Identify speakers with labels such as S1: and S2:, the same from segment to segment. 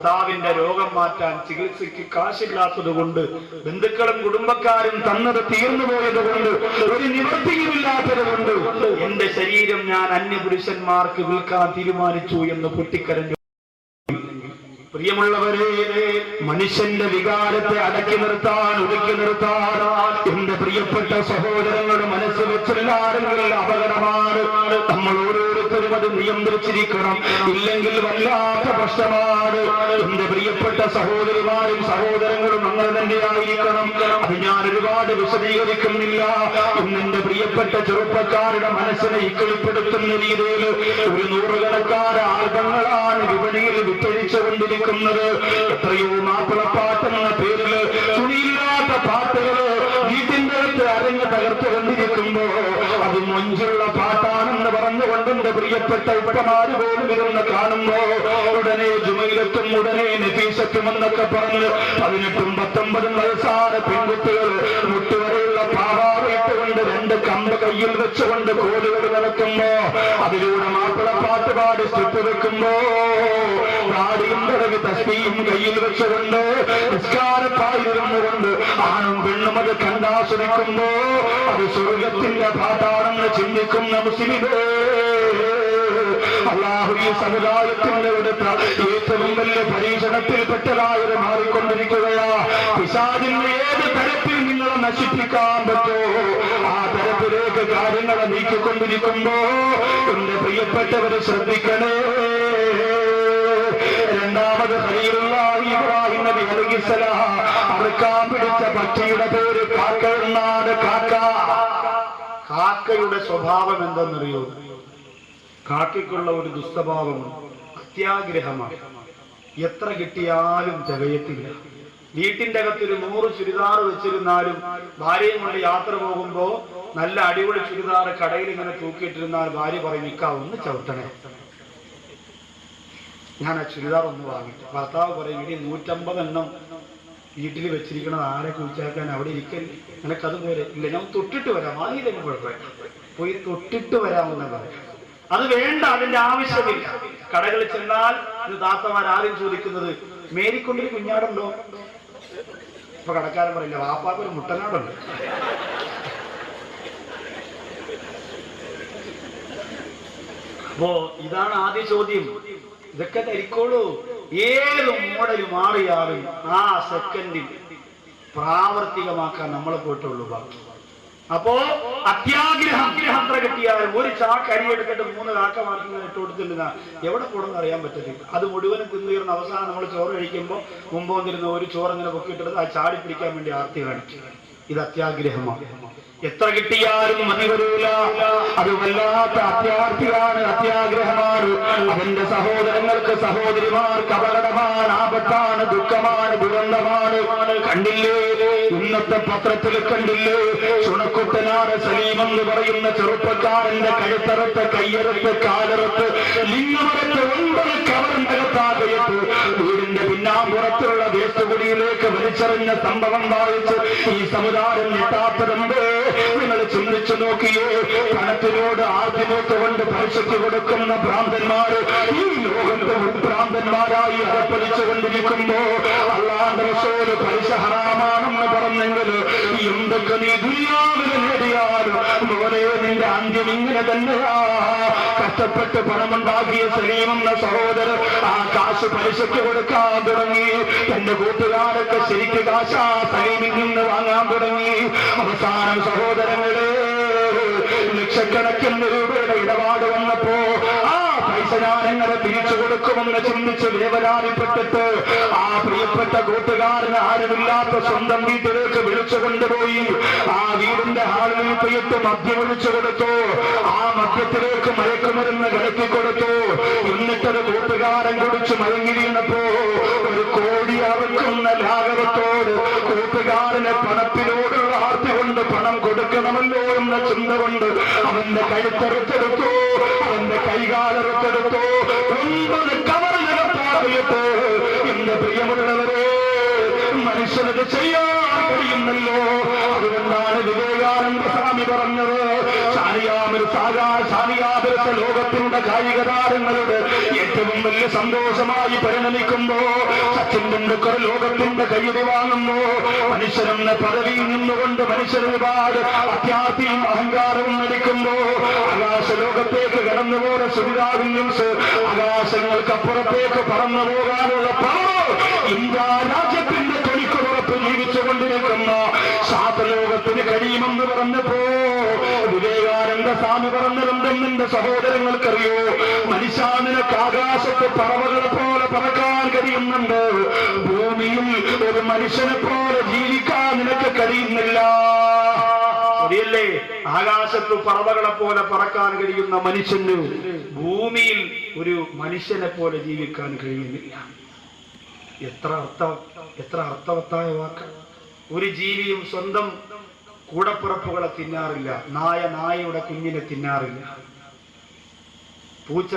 S1: ഭർത്താവിന്റെ രോഗം മാറ്റാൻ ചികിത്സയ്ക്ക് കാശില്ലാത്തത് കൊണ്ട്, ബന്ധുക്കളും കുടുംബക്കാരും തന്നത് തീർന്നുപോയത് കൊണ്ട്, ഒരു നിവൃത്തിയുമില്ലാത്തത് കൊണ്ട് എന്റെ ശരീരം ഞാൻ അന്യപുരുഷന്മാർക്ക് വിൽക്കാൻ തീരുമാനിച്ചു എന്ന് പൊട്ടിക്കരഞ്ഞു. പ്രിയമുള്ളവരെ, മനുഷ്യന്റെ വികാരത്തെ അടക്കി നിർത്താൻ, ഒതുക്കി നിർത്താൻ എന്റെ പ്രിയപ്പെട്ട സഹോദരങ്ങളുടെ മനസ്സ് വെച്ചെല്ലാരെങ്കിലും അപകടമാണ്. നമ്മൾ ഓരോരുത്തരും അത് നിയന്ത്രിച്ചിരിക്കണം, ഇല്ലെങ്കിൽ വല്ലാത്ത പ്രശ്നമാണ്. എന്റെ പ്രിയപ്പെട്ട സഹോദരിമാരും സഹോദരങ്ങളും അങ്ങനെ തന്നെയായിരിക്കണം. അത് ഞാൻ ഒരുപാട് വിശദീകരിക്കുന്നില്ല. എന്റെ പ്രിയപ്പെട്ട ചെറുപ്പക്കാരുടെ മനസ്സിനെ ഇക്കളിപ്പെടുത്തുന്ന രീതിയിൽ ഒരു നൂറുകണക്കാട് ആൽബങ്ങളാണ് വിപണിയിൽ വിറ്റഴിച്ചുകൊണ്ടിരിക്കുന്നത്. എത്രയോ മാപ്പിളപ്പാട്ടെന്ന പേരിൽ തുണിയില്ലാത്ത പാട്ടുകള് വീട്ടിന്റെ അകത്ത് അരങ്ങ് തകർത്തുകൊണ്ടിരിക്കുമ്പോ അത് മൊഞ്ചുള്ള പാട്ടാണെന്ന് പറഞ്ഞുകൊണ്ട് എന്റെ പ്രിയപ്പെട്ട ഉപ്പമാര് പോലും ഇരുന്ന് കാണുമ്പോ ഉടനെ ജുമയിലെത്തും, ഉടനെ നഫീസത്തും എന്നൊക്കെ പറഞ്ഞ് 18ഉം 19ഉം വയസ്സായ പെൺകുട്ടികൾ മുട്ടുവരെയുള്ള പാവാറിട്ടുകൊണ്ട് 2 കമ്പ് കയ്യിൽ വെച്ചുകൊണ്ട് കോലുകൾ നടക്കുമ്പോ അതിലൂടെ മാപ്പിളപ്പാട്ട് പാടി സ്റ്റിപ്പ് വെക്കുമ്പോ പാടിയും പിറകെ തസ്ബീഹും കയ്യിൽ വെച്ചുകൊണ്ട് നിസ്കാരപ്പായിരുന്നുകൊണ്ട് ആണും പെണ്ണും അത് കണ്ടാസ്വദിക്കുമ്പോ അത് സ്വർഗത്തിന്റെ പാട്ടാണെന്ന് ചിന്തിക്കുന്ന മുസ്ലിമേ, അല്ലാഹു ഈ സമുദായത്തിന്റെ ഏറ്റവും വലിയ പരീക്ഷണത്തിൽപ്പെട്ടതായത് മാറിക്കൊണ്ടിരിക്കുകയാ. പിശാചിന്റെ ഏത് തരത്തിൽ നിങ്ങളെ നശിപ്പിക്കാൻ പറ്റുമോ ആ തരത്തിലേക്ക് കാര്യങ്ങളെ നീക്കിക്കൊണ്ടിരിക്കുമ്പോ എന്റെ പ്രിയപ്പെട്ടവരെ ശ്രദ്ധിക്കണേ. രണ്ടാമത് ഖലീലുള്ളാഹി ഇബ്രാഹിം നബി അലൈഹിസ്സലാം അറുക്കാൻ പിടിച്ച പക്ഷിയുടെ പേര് കാക്ക എന്നാണ്. കാക്കയുടെ സ്വഭാവം എന്തെന്നറിയോ? കാക്കയ്ക്കുള്ള ഒരു ദുസ്വഭാവമാണ്, അത്യാഗ്രഹമാണ്. എത്ര കിട്ടിയാലും തികയത്തില്ല. വീട്ടിന്റെ അകത്തൊരു 100 ചുരിദാർ വെച്ചിരുന്നാലും ഭാര്യയും കൊണ്ട് യാത്ര പോകുമ്പോ നല്ല അടിപൊളി ചുരിദാർ കടയിൽ ഇങ്ങനെ തൂക്കിയിട്ടിരുന്നാൽ ഭാര്യ പറയും, നിൽക്കാ ഒന്ന് ചവിട്ടണേ, ഞാൻ ആ ചുരിദാർ ഒന്ന് വാങ്ങിട്ടു. ഭർത്താവ് പറയും, ഇനി 150 എണ്ണം വീട്ടിൽ വെച്ചിരിക്കണത് ആരെ കുഴിച്ചാക്കാൻ അവിടെ ഇരിക്കല്ലേ, നിനക്കത് പോരെ? ഇല്ല, ഞാൻ തൊട്ടിട്ട് വരാം, വാങ്ങിയില്ലെങ്കിൽ കുഴപ്പമില്ല, പോയി തൊട്ടിട്ട് വരാമെന്ന് പറയും. അത് വേണ്ട, അതിന്റെ ആവശ്യമില്ല. കടകളിൽ ചെന്നാൽ ഇത് താത്തമാർ ആദ്യം ചോദിക്കുന്നത്, മേരിക്കൊണ്ടൊരു കുഞ്ഞാടുണ്ടോ? ഇപ്പൊ കടക്കാരൻ പറയില്ല, വാപ്പാക്കൊരു മുട്ടനാടുണ്ട്. അപ്പോ ഇതാണ് ആദ്യ ചോദ്യം. ഇതൊക്കെ ധരിക്കോളൂ. ഏത് മോഡൽ മാറിയാലും ആ സെക്കൻഡിൽ പ്രാവർത്തികമാക്കാൻ നമ്മളെ പോയിട്ടുള്ളൂ ബാക്കി. അപ്പോ അത്യാഗ്രഹം അത്ര കിട്ടിയാലും ഒരു ചാക്ക് അരി എടുത്തിട്ട് 3 കാക്ക മാർക്കിങ്ങനെ ഇട്ട് കൊടുത്തിരുന്ന എവിടെ പോകണമെന്ന് അറിയാൻ പറ്റത്തില്ല. അത് മുഴുവനും തിന്നുയർന്ന അവസാനം നമ്മൾ ചോറ് കഴിക്കുമ്പോൾ മുമ്പ് വന്നിരുന്ന ഒരു ചോറ് ഇങ്ങനെ പൊക്കിയിട്ടത് ആ ചാടി പിടിക്കാൻ വേണ്ടി ആർത്തി കാണിക്കുക. ഇത് അത്യാഗ്രഹമാണ്. എത്ര കിട്ടിയാലും മതി വരൂല. അത് വല്ലാത്ത അത്യാർത്ഥിയാണ്, അത്യാഗ്രഹമാണ്. അവന്റെ സഹോദരങ്ങൾക്ക് സഹോദരിമാർക്ക് അപകടമാണ്, ആപത്താണ്, ദുഃഖമാണ്, ദുരന്തമാണ്. കണ്ടില്ലേ, ഇന്നത്തെ പത്രത്തിൽ കണ്ടില്ലേ, ചുണക്കുട്ടനാട് സലീം എന്ന് പറയുന്ന ചെറുപ്പക്കാരന്റെ കഴുത്തറുത്ത്, കയ്യറുത്ത്, കാലറുത്ത്, ലിംഗമറുത്ത് 9 കവറിനകത്താകയിട്ട് വീടിന്റെ പിന്നാമ്പുറത്തുള്ള വേസ്റ്റുകുടിയിലേക്ക് വലിച്ചെറിഞ്ഞ സംഭവം വായിച്ച് ഈ സമുദായം ഞെട്ടാത്തതുണ്ട്. നിങ്ങൾ ചിന്തിച്ചു നോക്കിയേ, പണത്തിനോട് ആദ്യമൊത്തുകൊണ്ട് പലിശയ്ക്ക് കൊടുക്കുന്ന ഭ്രാന്തന്മാര് ഈ ലോകത്ത് ഭ്രാന്തന്മാരായി അകപ്പലിച്ചുകൊണ്ടിരിക്കുമ്പോ അല്ലാഹുവിന്റെ റസൂൽ പലിശ ഹറാമാണെന്ന് പറഞ്ഞെങ്കിൽ എന്തൊക്കെ നീ ദുനിയാവിൽ നേടിയാലും മോനെ നിന്റെ അന്ത്യം ഇങ്ങനെ തന്നെയാ. കഷ്ടപ്പെട്ട് പണമുണ്ടാക്കിയ സലീം എന്ന സഹോദരൻ ആ കാശ് പലിശയ്ക്ക് കൊടുക്കാൻ തുടങ്ങി. തന്റെ കൂട്ടുകാരൊക്കെ ശരിക്ക് കാശാ സലീമിൽ നിന്ന് വാങ്ങാൻ തുടങ്ങി. അവസാനം സഹോദരങ്ങളെ, ലക്ഷക്കണക്കിന് രൂപയുടെ ഇടപാട് വന്നപ്പോ ആ പൈസ ഞാൻ എങ്ങനെ തിരിച്ചു കൊടുക്കുമെന്ന് ചിന്തിച്ച് വേവലാതിപ്പെട്ടിട്ട് ആ പ്രിയപ്പെട്ട കൂട്ടുകാരന് ആരുമില്ലാത്ത സ്വന്തം വീട്ടിലേക്ക് വിളിച്ചു കൊണ്ടുപോയി. ആ വീടിന്റെ ഹാളിൽ പോയിട്ട് മദ്യം ഒഴിച്ചു കൊടുത്തു. ആ മദ്യത്തിലേക്ക് മയക്കുമരുന്ന് കലക്കി കൊടുത്തു. എന്നിട്ടൊരു കൂട്ടുകാരൻ കുടിച്ച് മയങ്ങി വീണപ്പോ 1 കോടി അറക്കുന്ന ലാഘവത്തോട് കൂട്ടുകാരനെ പണത്തിനോടുള്ള ആർത്തി കൊണ്ട് പണം കൊടുക്കണമല്ലോ എന്ന ചിന്ത കൊണ്ട് അവന്റെ കഴുത്തെടുത്തെടുത്തു, അവന്റെ കൈകാലെടുത്തെടുത്തു, 9 കവറിനകത്താക്കിയിട്ട്. എന്റെ പ്രിയമുള്ളവരെ, മനുഷ്യനത് ചെയ്യാൻ കഴിയുന്നല്ലോ. അതുകൊണ്ടാണ് വിവേകാനന്ദ സ്വാമി പറഞ്ഞത്, ലോകത്തിന്റെ കായിക താരങ്ങളുടെ ഏറ്റവും വലിയ സന്തോഷമായി പരിണമിക്കുമ്പോ, സച്ചിൻ ടെണ്ടുൽക്കർ ലോകത്തിന്റെ കയ്യടി വാങ്ങുമ്പോ, മനുഷ്യരെന്ന പദവിയിൽ നിന്നുകൊണ്ട് മനുഷ്യർ ഒരുപാട് അത്യാർത്ഥിയും അഹങ്കാരവും നടിക്കുമ്പോ, ആകാശ ലോകത്തേക്ക് കടന്നുപോലെ സുനിതാ വില്യംസ് ആകാശങ്ങൾക്കപ്പുറത്തേക്ക് പറന്നു പോകാനുള്ള ഇന്ത്യ രാജ്യത്തിന്റെ തൊലിക്കുറപ്പ് ജീവിച്ചുകൊണ്ടിരിക്കുന്ന ശാസ്ത്രലോകത്തിന് കഴിയുമെന്ന് പറഞ്ഞപ്പോ വിവേകാനന്ദ സ്വാമി പറഞ്ഞിട്ടുണ്ടെന്ന് എന്റെ സഹോദരങ്ങൾക്കറിയോ? മനുഷ്യ, നിനക്ക് ആകാശത്ത് പറവകളെ പോലെ പറക്കാൻ കഴിയുന്നുണ്ട്, ഭൂമിയിൽ ഒരു മനുഷ്യനെ പോലെ ജീവിക്കാൻ നിനക്ക് കഴിയുന്നില്ല. ശരിയല്ലേ? ആകാശത്ത് പറവകളെ പോലെ പറക്കാൻ കഴിയുന്ന മനുഷ്യന് ഭൂമിയിൽ ഒരു മനുഷ്യനെ പോലെ ജീവിക്കാൻ കഴിയുന്നില്ല. എത്ര അർത്ഥവത്തായ വാക്ക്! ഒരു ജീവിയും സ്വന്തം കൂടപ്പിറപ്പുകളെ തിന്നാറില്ല. നായയുടെ കുഞ്ഞിനെ തിന്നാറില്ല.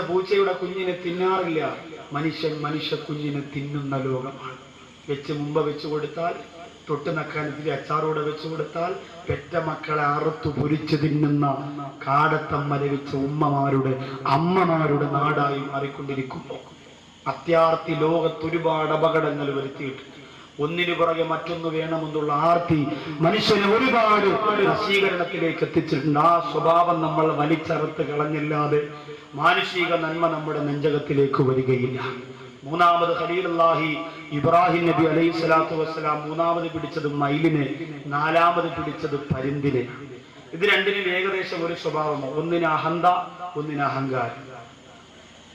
S1: പൂച്ചയുടെ കുഞ്ഞിനെ തിന്നാറില്ല. മനുഷ്യ കുഞ്ഞിനെ തിന്നുന്ന ലോകമാണ്. മുമ്പ് വെച്ചു കൊടുത്താൽ, തൊട്ട് നക്കാൻ ഇത്തിരി അച്ചാറോടെ വെച്ചു കൊടുത്താൽ പെറ്റ മക്കളെ അറുത്തു പൊരിച്ചു തിന്നുന്ന കാടത്തമ്മ ലഭിച്ച അമ്മമാരുടെ നാടായി മാറിക്കൊണ്ടിരിക്കുന്നു. അത്യാർത്തി ലോകത്ത് ഒരുപാട് അപകടങ്ങൾ വരുത്തിയിട്ടുണ്ട്. ഒന്നിനു പുറകെ മറ്റൊന്ന് വേണമെന്നുള്ള ആർത്തി മനുഷ്യനെ ഒരുപാട് നശീകരണത്തിലേക്ക് എത്തിച്ചിട്ടുണ്ട്. ആ സ്വഭാവം നമ്മൾ വലിച്ചറുത്ത് കളഞ്ഞില്ലാതെ മാനുഷിക നന്മ നമ്മുടെ നെഞ്ചകത്തിലേക്ക് വരികയില്ല. മൂന്നാമത് ഖലീലുല്ലാഹി ഇബ്രാഹിം നബി അലൈഹി സ്വലാത്തു വസ്സലാം മൂന്നാമത് പിടിച്ചത് മയിലിനെ, നാലാമത് പിടിച്ചത് പരുന്തിനെ. ഇത് രണ്ടിനും ഏകദേശം ഒരു സ്വഭാവമാണ്. ഒന്നിന് അഹന്ത, ഒന്നിന് അഹങ്കാരം.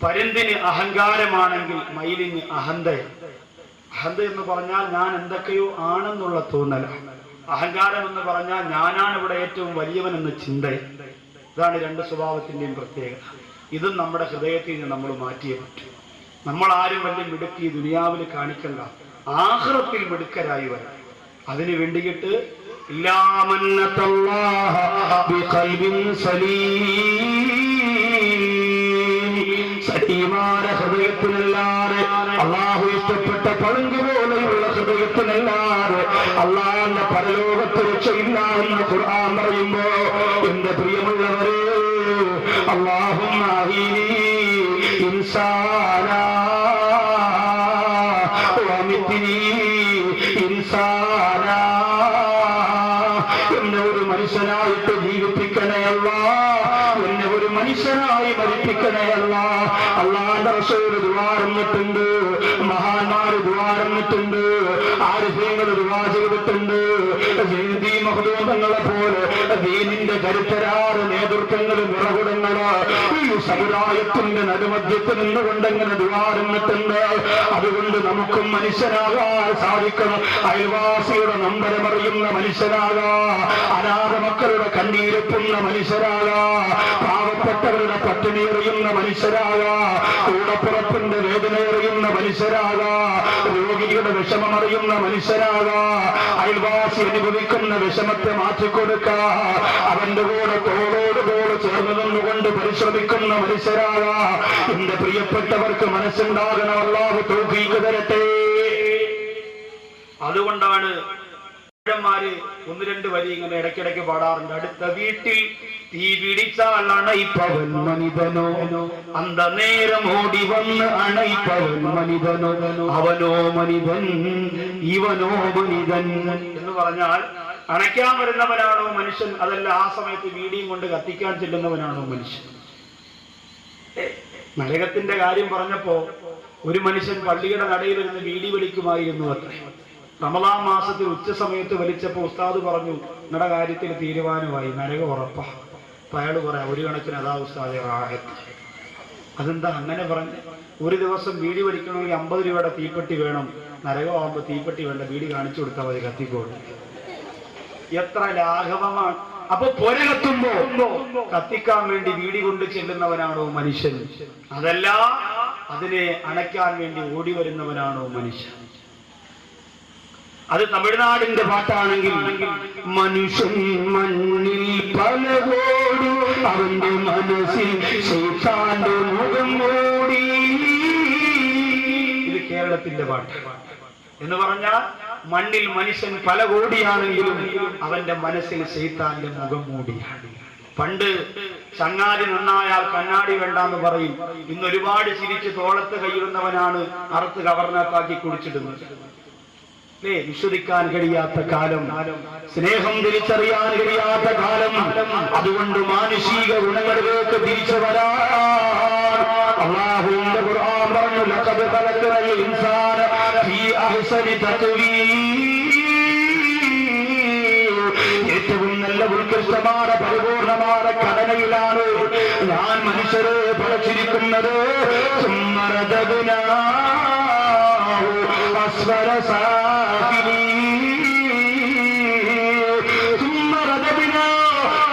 S1: പരുന്തിന് അഹങ്കാരമാണെങ്കിൽ മയിലിന് അഹന്തയാണ്. അഹന്ത എന്ന് പറഞ്ഞാൽ ഞാൻ എന്തൊക്കെയോ ആണെന്നുള്ള തോന്നലാണ്. അഹങ്കാരം എന്ന് പറഞ്ഞാൽ ഞാനാണ് ഇവിടെ ഏറ്റവും വലിയവൻ എന്ന ചിന്ത. ഇതാണ് രണ്ട് സ്വഭാവത്തിന്റെയും പ്രത്യേകത. ഇതും നമ്മുടെ ഹൃദയത്തിൽ നിന്ന് നമ്മൾ മാറ്റിയേ പറ്റും. നമ്മൾ ആരും വലിയ മിടുക്കി ദുനിയാവിൽ കാണിക്കണ്ട, ആഖിറത്തിൽ മിടുക്കരായി വരാം. അതിനു വേണ്ടിയിട്ട് ഹൃദയത്തിനല്ലാതെ, അള്ളാഹു ഇഷ്ടപ്പെട്ട പളുങ്ക് പോലെയുള്ള ഹൃദയത്തിനല്ലാതെ അള്ളാഹുവിന്റെ പരലോകത്ത് രക്ഷയില്ല എന്ന് ഖുർആൻ പറയുമ്പോ, എന്റെ പ്രിയമുള്ളവരെ, അല്ലാഹുമ്മ അഹീനി ഇൻസാനാ വമിത്നി ഇൻസാനാ, എന്നെ ഒരു മനുഷ്യനായിട്ട് ജീവിപ്പിക്കണേ അല്ലാഹ്, എന്നെ ഒരു മനുഷ്യനായി മരിപ്പിക്കണേ അല്ലാഹ്. അള്ളാഹുവിന്റെ റസൂൽ ദുആ ചെയ്തിട്ടുണ്ട്, മഹാന്മാര് ദുആ ചെയ്തിട്ടുണ്ട്, ആരിഫീങ്ങൾ ദുആ ചെയ്തിട്ടുണ്ട്. ജയന്തി മഹദൂമങ്ങളെ പോലെ ദീനിന്റെ കരുത്തരാറ് നേതൃത്വങ്ങൾ, നിറകുടങ്ങള് ഈ സമുദായത്തിന്റെ നടുമധ്യത്തിൽ നിന്നുകൊണ്ടെങ്ങനെ ദുആ ചെയ്തിട്ടുണ്ട്. അതുകൊണ്ട് നമുക്കും മനുഷ്യനാകാൻ സാധിക്കണം. അയൽവാസിയുടെ നമ്പരമറിയുന്ന മനുഷ്യനാകാ, അനാഥ മക്കളുടെ കണ്ണീരൊപ്പുന്ന മനുഷ്യരാകാ, പാവപ്പെട്ടവരുടെ പട്ടിണി എറിയുന്ന മനുഷ്യരാകാ, കൂടപ്പുറപ്പിന്റെ വേദന എറിയുന്ന മനുഷ്യരാകാ, രോഗിയുടെ വിഷമമറിയുന്ന മനുഷ്യരാകാ, അയൽവാസി അനുഭവിക്കുന്ന വിഷമത്തെ മാറ്റിക്കൊടുക്ക, അവന്റെ കൂടെ തോളോട് തോൾ ചേർന്ന് നിന്നുകൊണ്ട് പരിശ്രമിക്കുന്ന മനുഷ്യരാകാ. എന്റെ പ്രിയപ്പെട്ടവർക്ക് മനസ്സുണ്ടാകണം. അല്ലാഹു തൗഫീഖ് തരട്ടെ. അതുകൊണ്ടാണ് ാര് ഒന്ന് രണ്ട് വരി ഇങ്ങനെ ഇടയ്ക്കിടയ്ക്ക് പാടാറുണ്ട്. അടുത്ത വീട്ടിൽ തീ പിടിച്ചാൽ അണയിപ്പവൻ മനിതനോ, അന്ത നേരം ഓടി വന്ന് അണയിപ്പവൻ മനിതനോ, അവനോ മനിതൻ ഇവനോ മനിതൻ എന്ന് പറഞ്ഞാൽ അണയ്ക്കാൻ വരുന്നവനാണോ മനുഷ്യൻ, അതല്ല ആ സമയത്ത് വീടിയും കൊണ്ട് കത്തിക്കാൻ ചെല്ലുന്നവനാണോ മനുഷ്യൻ? നരകത്തിന്റെ കാര്യം പറഞ്ഞപ്പോ ഒരു മനുഷ്യൻ പള്ളിയുടെ നടയിലിരുന്ന് വീടി വലിക്കുമായിരുന്നു അത്രേ. റമളാൻ മാസത്തിൽ ഉച്ച സമയത്ത് വലിച്ചപ്പോ ഉസ്താദ് പറഞ്ഞു, നിങ്ങളുടെ കാര്യത്തിൽ തീരുമാനമായി, നരകം ഉറപ്പാ. അപ്പൊ അയാൾ പറയാം, ഒരു കണക്കിന് അതാ ഉസ്താദെ റാഹത്ത്. അതെന്താ അങ്ങനെ പറഞ്ഞ്? ഒരു ദിവസം വീടി വലിക്കണമെങ്കിൽ 50 രൂപയുടെ തീപ്പെട്ടി വേണം, നരകമാകുമ്പോ തീപ്പെട്ടി വേണ്ട, വീടി കാണിച്ചു കൊടുത്താൽ മതി, കത്തിക്കോളൂ. എത്ര ലാഘവമാണ്! അപ്പൊ പൊര കത്തുമ്പോ കത്തിക്കാൻ വേണ്ടി വീടി കൊണ്ട് ചെല്ലുന്നവനാണോ മനുഷ്യൻ? അതല്ല, അതിനെ അണയ്ക്കാൻ വേണ്ടി ഓടി വരുന്നവനാണോ മനുഷ്യൻ? അത് തമിഴ്നാടിന്റെ പാട്ടാണെങ്കിൽ, മനുഷ്യൻ മണ്ണിൽ പലകോടി അവന്റെ മനസ്സിൽ ശൈത്താന്റെ മുഖം മൂടി. ഇത് കേരളത്തിന്റെ പാട്ട് എന്ന് പറഞ്ഞാൽ, മണ്ണിൽ മനുഷ്യൻ പല കോടിയാണെങ്കിലും അവന്റെ മനസ്സിൽ ശൈത്താന്റെ മുഖം മൂടിയാണ്. പണ്ട് ചങ്ങാതി നന്നായാൽ കണ്ണാടി വേണ്ടാന്ന് പറയും. ഇന്ന് ഒരുപാട് ചിരിച്ച് തോളത്ത് കൈയിടുന്നവനാണ് അറുത്ത് കവർണത്താക്കി കുടിച്ചിടുന്നത്. അല്ലേ? വിശ്വസിക്കാൻ കഴിയാത്ത കാലം, സ്നേഹം തിരിച്ചറിയാൻ കഴിയാത്ത കാലം. അതുകൊണ്ട് മാനുഷിക ഗുണങ്ങളിലേക്ക് തിരിച്ചു വരാൻ അല്ലാഹുവിന്റെ ഖുർആൻ പറഞ്ഞു, ലഖദ് ഖലഖനൽ ഇൻസാന ഫീ അഹ്സനി തഖ്വീം. ഏറ്റവും നല്ല ഉത്കൃഷ്ടമായ പരിപൂർണമായ ഘടനയിലാണ് ഞാൻ മനുഷ്യരെ പടച്ചിരിക്കുന്നത്. അസ്ഫല സാഫിലീൻ.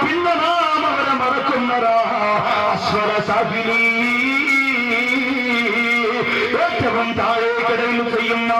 S1: പിന്നെ നാം അവരെ മറക്കുന്നതാ. അസ്ഫല സാഫിലീൻ. ഏറ്റവും താഴേക്കിടയിൽ ചെയ്യുന്ന